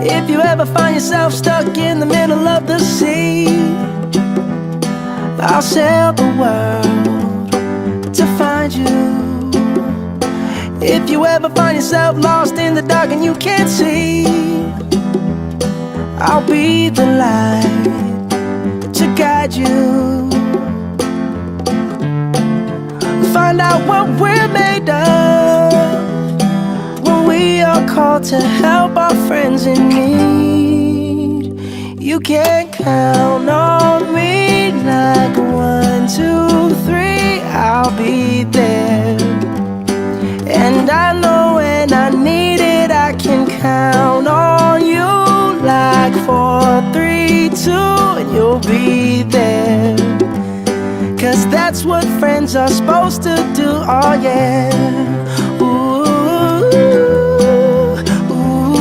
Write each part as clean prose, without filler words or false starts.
If you ever find yourself stuck in the middle of the sea, I'll sail the world to find you. If you ever find yourself lost in the dark and you can't see, I'll be the light to guide you. Find out what we're made of when we are called to help our friends in need. You can count on me like 1, 2, 3, I'll be there. And I know when I need it, I can count on you like 4, 3, 2, and you'll be there. 'Cause that's what friends are supposed to do, oh yeah. Ooh, ooh,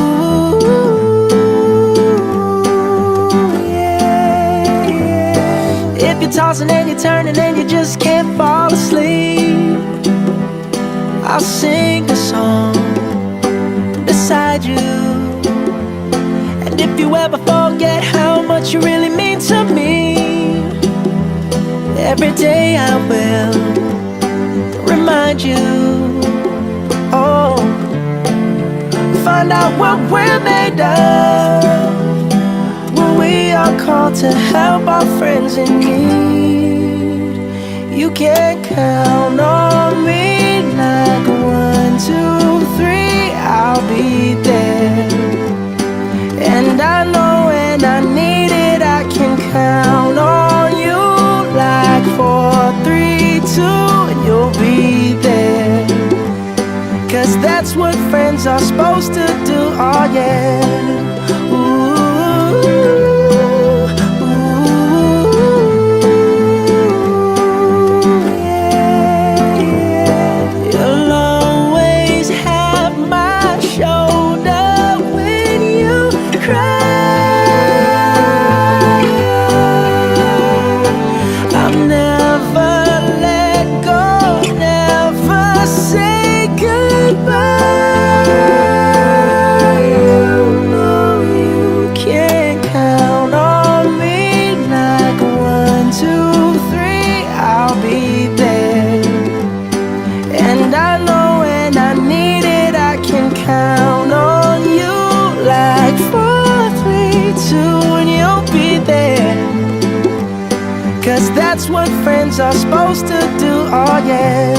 yeah, yeah. If you're tossing and you're turning and you just can't fall asleep, I'll sing a song beside you. And if you ever forget how much you really mean to me, every day I will remind you. Oh, find out what we're made of when we are called to help our friends in need. You can count on me like 1, 2, 3, I'll be there. And I know when I need it, I can count on you like 4, 3, 2, and you'll be there. 'Cause that's what friends are supposed to do, oh yeah. Ooh, ooh, yeah, yeah. You'll always have my shoulder when you cry. I'll never let go, never say goodbye. You know you can count on me like 1, 2, 3, I'll be there. And I know when I need it, I can count on you like 4, 3, 2, and you'll be there. 'Cause that's what friends are supposed to do, oh yeah.